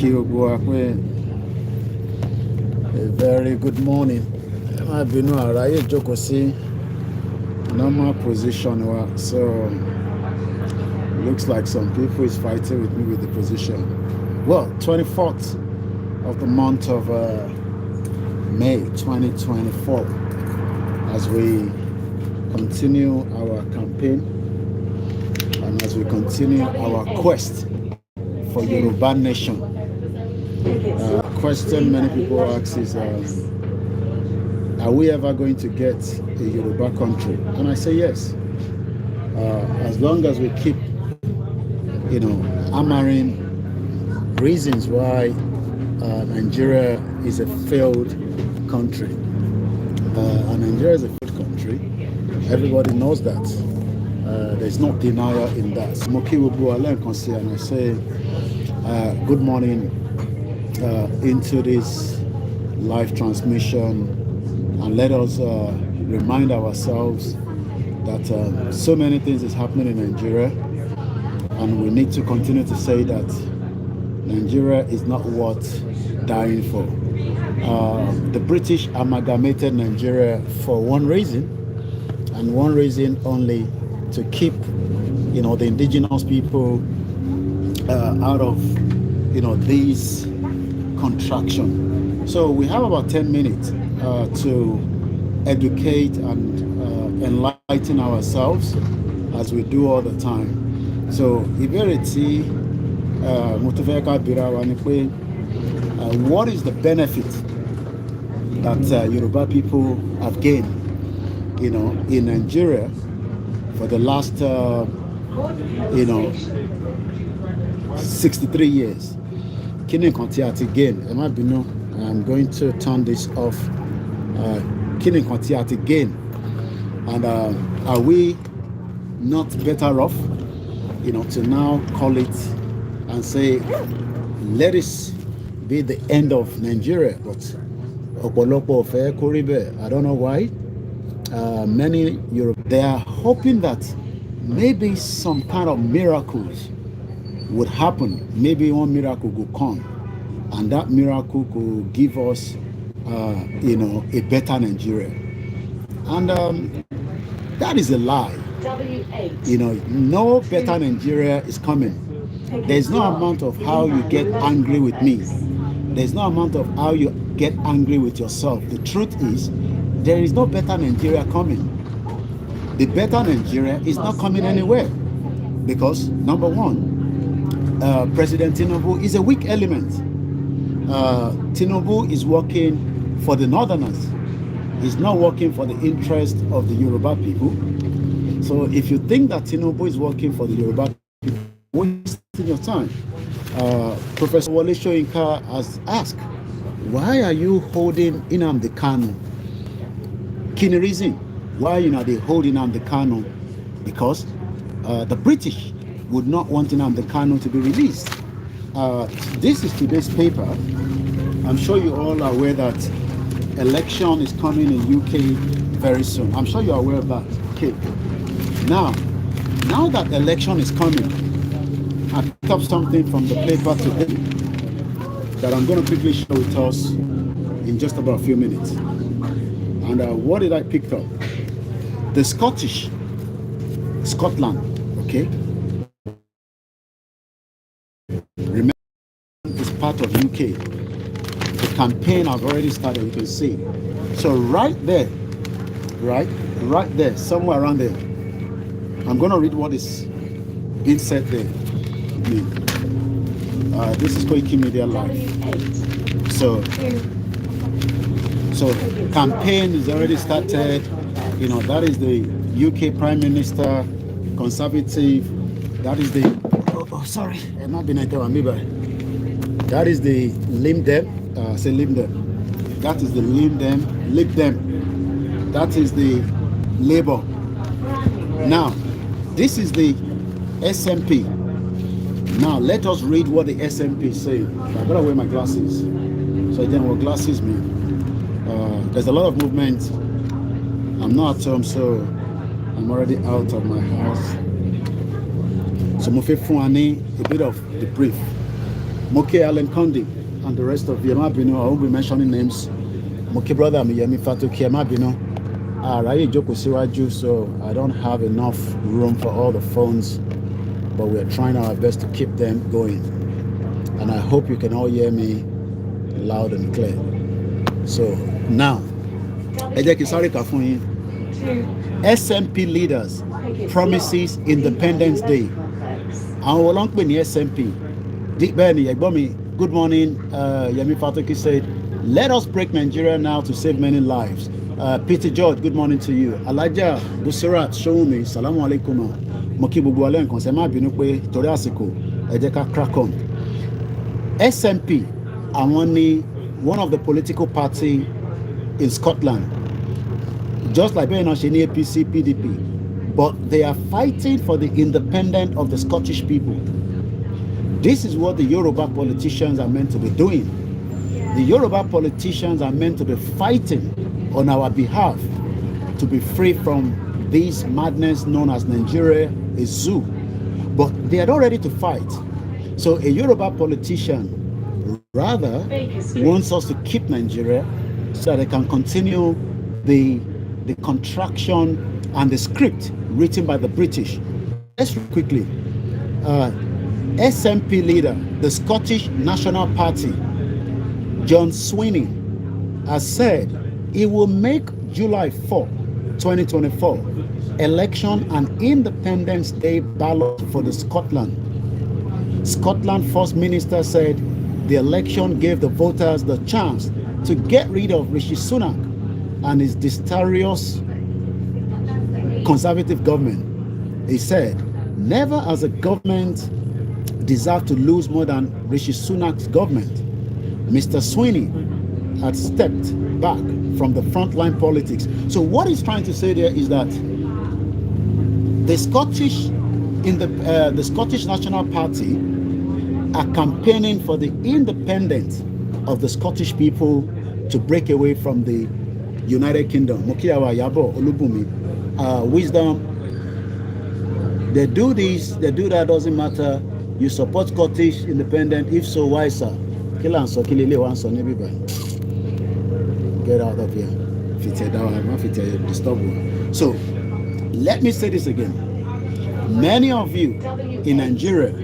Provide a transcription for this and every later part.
A very good morning. I've been normal position, so looks like some people is fighting with me with the position. Well, 24th of the month of May 2024, as we continue our campaign and as we continue our quest for Yoruba nation. Question many people ask is, are we ever going to get a Yoruba country? And I say yes. As long as we keep, hammering reasons why Nigeria is a failed country. And Nigeria is a failed country. Everybody knows that. There's no denial in that. And I say, good morning into this live transmission, and let us remind ourselves that so many things is happening in Nigeria, and we need to continue to say that Nigeria is not worth dying for. The British amalgamated Nigeria for one reason, and one reason only: to keep, the indigenous people out of, these contraction. So we have about 10 minutes to educate and enlighten ourselves, as we do all the time. So what is the benefit that Yoruba people have gained, in Nigeria for the last 63 years? I'm going to turn this off. Again, and are we not better off, to now call it and say, let this be the end of Nigeria? But I don't know why. Many Europe, they are hoping that maybe some kind of miracles would happen. Maybe one miracle could come, and that miracle could give us a better Nigeria. And that is a lie. No better Nigeria is coming. There's no amount of how you get angry with me. There's no amount of how you get angry with yourself. The truth is, there is no better Nigeria coming. The better Nigeria is not coming anywhere. Because, number one, President Tinubu is a weak element. Tinubu is working for the Northerners. He's not working for the interest of the Yoruba people. So if you think that Tinubu is working for the Yoruba people, wasting your time. Professor Wole Soyinka has asked, why are you holding Nnamdi Kanu? Key reason why they holding Nnamdi Kanu? Because the British would not want Nnamdi Kanu to be released. This is today's paper. I'm sure you all are aware that election is coming in UK very soon. I'm sure you're aware of that. Okay. Now that election is coming, I picked up something from the paper today that I'm going to quickly share with us in just about a few minutes. And what did I pick up? The Scotland, okay? Remember, it's part of UK. The campaign have already started, you can see. So right there, somewhere around there, I'm going to read what is being said there. This is Koikimedia Live. So campaign is already started. That is the UK Prime Minister, Conservative. That is the sorry, I'm not being a that is the Lib Dem. That is the Lib Dem. That is the Labour. Now, this is the SNP. Now, let us read what the SNP say. I gotta wear my glasses. So again, what glasses mean? There's a lot of movement. I'm not at home, so I'm already out of my house. So, a bit of the brief. Moke Alan Kondi and the rest of Yema Bino. I won't be mentioning names. Moke brother Miyemi Fatu Kiema Bino. Raye Joko Siwaju, so I don't have enough room for all the phones, but we're trying our best to keep them going. And I hope you can all hear me loud and clear. So now, SMP leaders promises Independence Day. Our long been SMP. Dick Benny, good morning. Yemi Fatoki said, let us break Nigeria now to save many lives. Peter George, good morning to you. Alaja Busirat, show me. Salamu alaikum. Mokibu Gualen, Konsema Binupe, Toriasiko, Edeka Krakon. SMP, Amoni, one of the political party in Scotland, just like Benashini, APC, PDP, but they are fighting for the independence of the Scottish people. This is what the Yoruba politicians are meant to be doing. The Yoruba politicians are meant to be fighting on our behalf to be free from this madness known as Nigeria, a zoo. But they are not ready to fight. So a Yoruba politician rather wants us to keep Nigeria so that they can continue the contraction and the script written by the British. Let's quickly. SNP leader, the Scottish National Party, John Sweeney, has said he will make July 4, 2024 election an Independence Day ballot for the Scotland. Scotland First Minister said the election gave the voters the chance to get rid of Rishi Sunak and his disastrous conservative government. He said, never has a government deserved to lose more than Rishi Sunak's government. Mr. Sweeney had stepped back from the frontline politics. So what he's trying to say there is that the Scottish National Party are campaigning for the independence of the Scottish people to break away from the United Kingdom. Mokiawa Yabo Olubumi, wisdom. They do this, they do that, doesn't matter. You support Scottish independence, if so, why, sir? Get out of here. So let me say this again. Many of you in Nigeria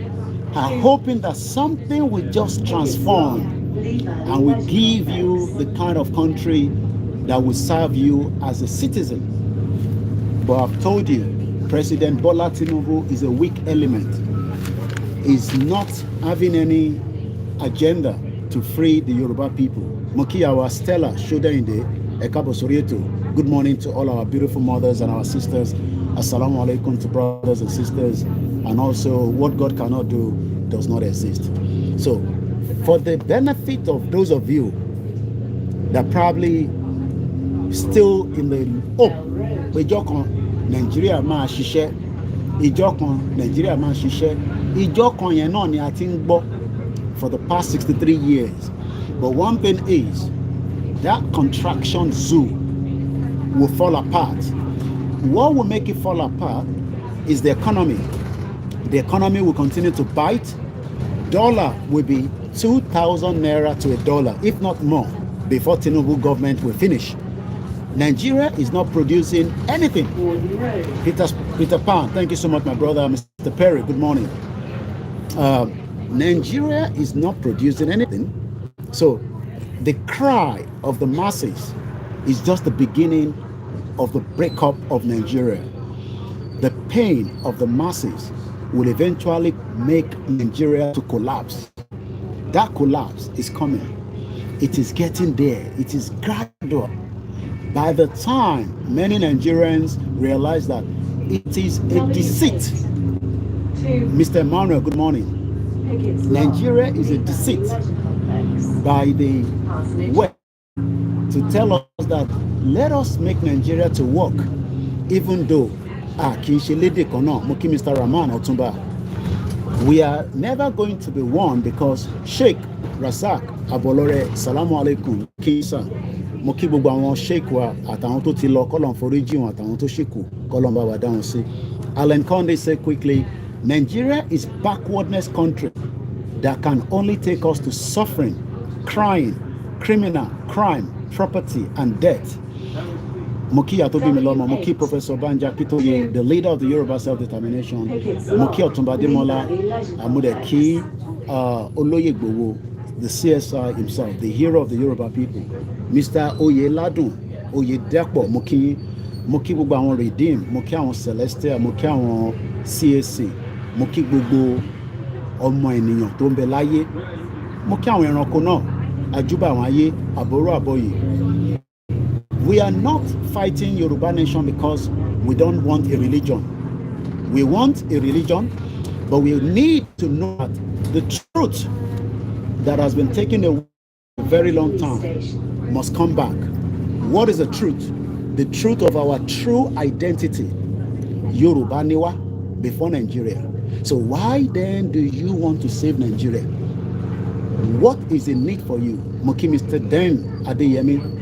are hoping that something will just transform and will give you the kind of country that will serve you as a citizen. But I've told you, President Bola Tinubu is a weak element. He's not having any agenda to free the Yoruba people. Mokiyawa Stella Shodainde Ekabo Sorieto. Good morning to all our beautiful mothers and our sisters. Assalamu alaikum to brothers and sisters. And also, what God cannot do does not exist. So, for the benefit of those of you that probably still in the Nigeria ma ṣiṣẹ́, ìjọkan Nigeria ma ṣiṣẹ́, ìjọkan yẹn náà ni a ti ń gbọ́ for the past 63 years. But one thing is, that contraction zoo will fall apart. What will make it fall apart is the economy. The economy will continue to bite. Dollar will be 2,000 naira to $1, if not more, before Tinubu government will finish. Nigeria is not producing anything. Peter Pan, thank you so much, my brother. Mr. Perry, good morning. Nigeria is not producing anything. So the cry of the masses is just the beginning of the breakup of Nigeria. The pain of the masses will eventually make Nigeria to collapse. That collapse is coming. It is getting there. It is gradual. By the time many Nigerians realize that it is a deceit. Mr. Emmanuel, good morning. Nigeria is a deceit by the West to tell us that let us make Nigeria to work, even though Mr. Rahman Otumba, we are never going to be one, because Sheikh Razak Abolore, Salamu Alaikum, Kisa, Moki gbogbo àwọn sheikh wa àtàwọn tó ti lọ kọ́lọ̀ foríjì wọn àtàwọn tó ṣìkù kọ́lọ̀ bá wa dáhùn sí. Alan Conde said quickly, Nigeria is backwardness country. that can only take us to suffering, crying, criminal, crime, property, and death. Moki Atobimelomo, Moki Professor Banja Kitoye, the leader of the Yoruba Self-Determination, Moki Otumba Demola, Amudeki, Oloye Gbowo, the CSI himself, the hero of the Yoruba people, Mr. Oyeladun, Oyedepo, Moki gbogbo àwọn Redeem, Moki àwọn Celestial, Moki àwọn CAC, Moki gbogbo ọmọ ènìyàn tó ń bẹ láyé, Moki àwọn ẹranko náà, àjúbà àwọn ayé, àbọ̀rọ̀ àbọ̀yè. We are not fighting Yoruba nation because we don't want a religion. We want a religion, but we need to know that the truth that has been taken away for a very long time must come back. What is the truth? The truth of our true identity, Yoruba Niwa, before Nigeria. So why then do you want to save Nigeria? What is in need for you? Moki Mr. Den Adeyemi.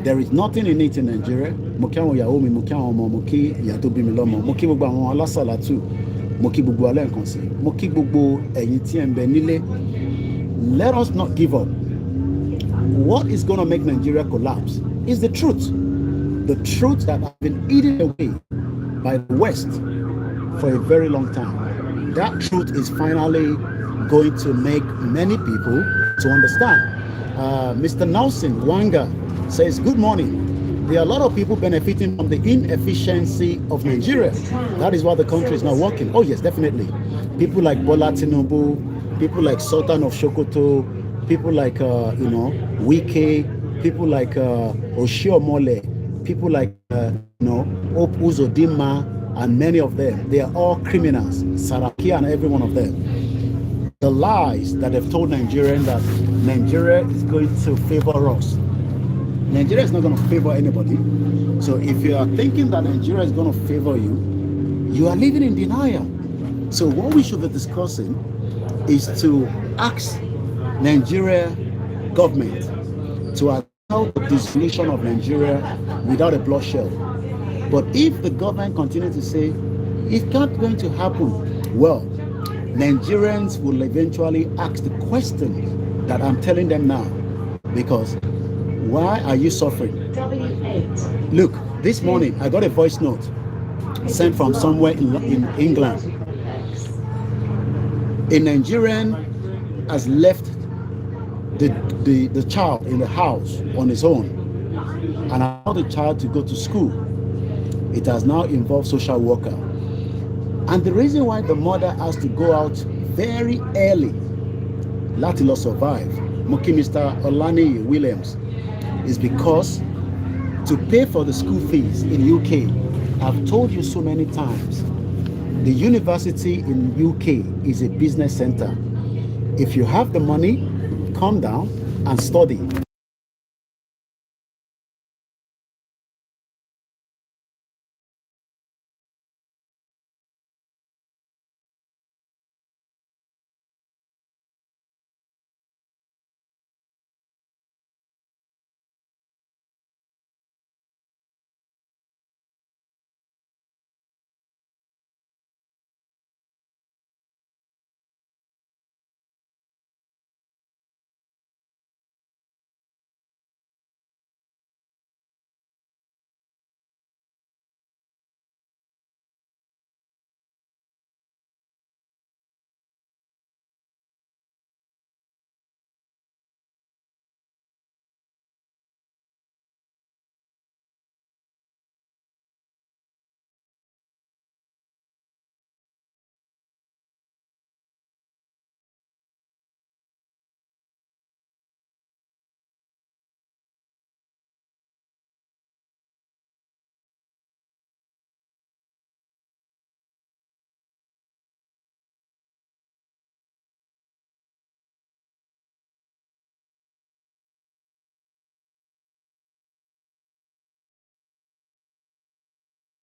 There is nothing in it in Nigeria. Moki àwọn ìyàwó mi, moki àwọn ọmọ, moki ìyá tó bí mi lọ́mọ, moki gbogbo àwọn alásàlátù, moki gbogbo alẹ́ nǹkan sí, moki gbogbo ẹ̀yin tí ẹ ń bẹ nílé. Let us not give up. What is going to make Nigeria collapse is the truth. The truth that has been eaten away by the West for a very long time. That truth is finally going to make many people to understand. Mr. Nelson Wanga says, good morning. There are a lot of people benefiting from the inefficiency of Nigeria. That is why the country is not working. Oh yes, definitely. People like Bola Tinubu, people like Sultan of Sokoto, people like Wike, people like Oshiomhole, people like Hope Uzodinma, and many of them. They are all criminals. Saraki and every one of them. The lies that have told Nigerians that Nigeria is going to favor us. Nigeria is not going to favor anybody. So if you are thinking that Nigeria is going to favor you, you are living in denial. So what we should be discussing is to ask Nigeria government to allow the dissolution of Nigeria without a bloodshed. But if the government continues to say it's not going to happen, well, Nigerians will eventually ask the question that I'm telling them now. Because why are you suffering? W8. Look, this morning I got a voice note sent from somewhere in England. A Nigerian has left the child in the house on his own and allowed the child to go to school. It has now involved social worker. And the reason why the mother has to go out very early, láti lọ survive, Moki Mr. Olani Williams, is because to pay for the school fees in UK, I've told you so many times, the university in UK is a business center. If you have the money, come down and study.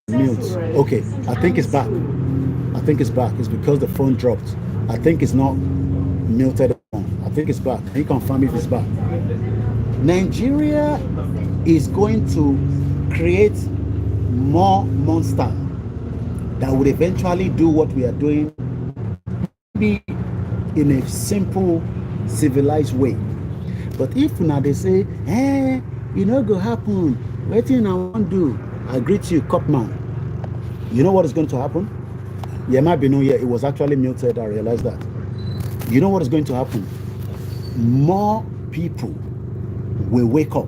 Mute. Okay, I think it's back. I think it's back. It's because the phone dropped. I think it's not muted. I think it's back. Can you confirm if it's back? Nigeria is going to create more monsters that would eventually do what we are doing. Maybe in a simple, civilized way. But if now they say, hey, you know go happen, waiting I want do, I greet you, Copman. You know what is going to happen? Yeah, might be no, yeah, it was actually muted, I realized that. You know what is going to happen? More people will wake up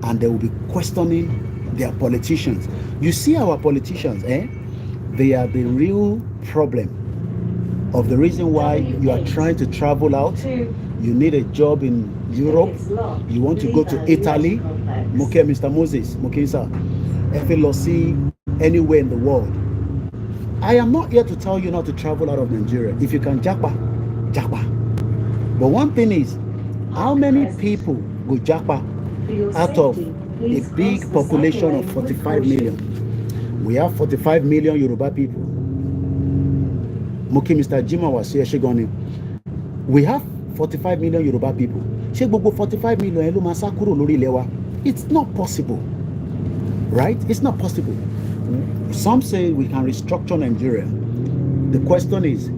and they will be questioning their politicians. You see our politicians, they are the real problem of the reason why you are trying to travel out. You need a job in Europe. You want to go to Italy. Okay, Mr. Moses, okay, sir. FLOC, anywhere in the world. I am not here to tell you not to travel out of Nigeria. If you can, japa. But one thing is, how many people go japa out of a big population of 45 million? We have 45 million Yoruba people. Moki Mr. Jima was here, Shigoni. We have 45 million Yoruba people. Shegbogo 45 million elu masakuro lori lewa. It's not possible. Right? It's not possible. Some say we can restructure Nigeria. The question is,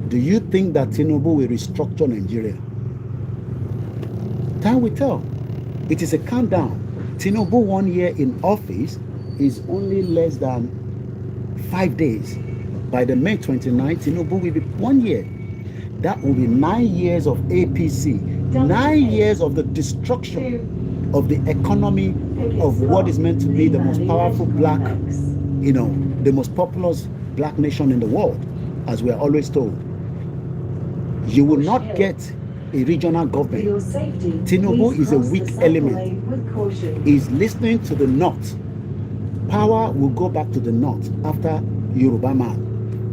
do you think that Tinubu will restructure Nigeria? Time will tell. It is a countdown. Tinubu 1 year in office is only less than 5 days. By the May 29th, Tinubu will be 1 year. That will be 9 years of APC, 9 years of the destruction of the economy of what is meant to be the most powerful black, the most populous black nation in the world, as we are always told. You will not get a regional government. Tinubu is a weak element. He's listening to the north. Power will go back to the north after Yoruba man.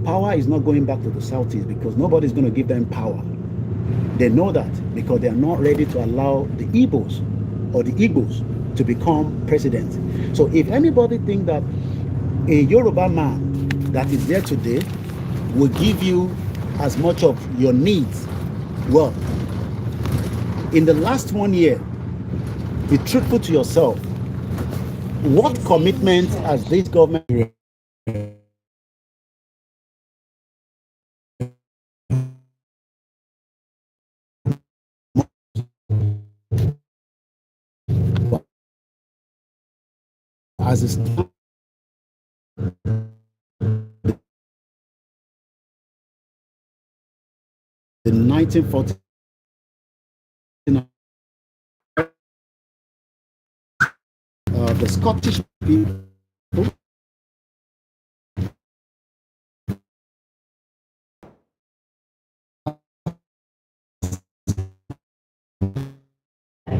Power is not going back to the southeast because nobody's going to give them power. They know that because they are not ready to allow the Igbos or the Igbos to become president. So if anybody think that a Yoruba man that is there today will give you as much of your needs, well, in the last 1 year, be truthful to yourself. What commitment has this government as a the 1940s, the Scottish people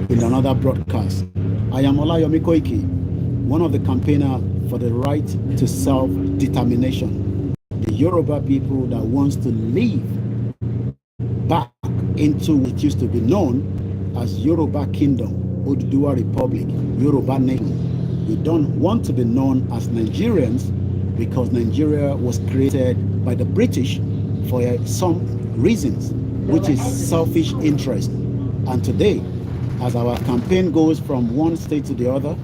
in another broadcast. I am OLAYOMI KOIKI, one of the campaigners for the right to self-determination. The Yoruba people that wants to live back into what used to be known as Yoruba Kingdom, Oduduwa Republic, Yoruba Nation. We don't want to be known as Nigerians because Nigeria was created by the British for some reasons, which is selfish interest. And today, as our campaign goes from one state to the other,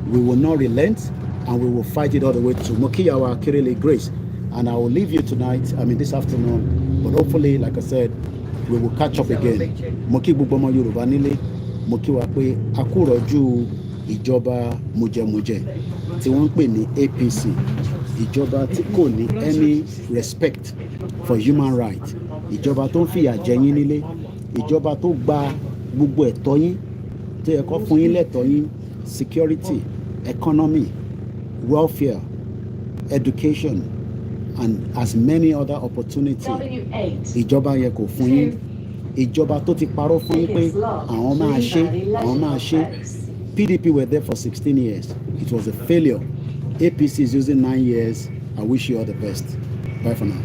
we will not relent and we will fight it all the way to Mokiyawa Kirili Grace. And I will leave you tonight, this afternoon, but hopefully, like I said, we will catch up again. Moki Bubomo Yoruba Nile, Moki Wakwe Akuroju Ìjọba Mujemuje, tí wọ́n pè ní APC, ìjọba tí kò ní any respect for human rights, ìjọba tó ń fìyà jẹ yín nílé, ìjọba tó gba gbogbo ẹ̀tọ́ yín, tó yẹ kó fún yín lẹ́tọ̀ọ́ yín, security, economy, welfare, education, and as many other opportunities. Ìjọba yẹ kò fún yín, ìjọba tó ti parọ́ fún yín pé àwọn máa ṣe. PDP were there for 16 years. It was a failure. APC is using 9 years. I wish you all the best. Bye for now.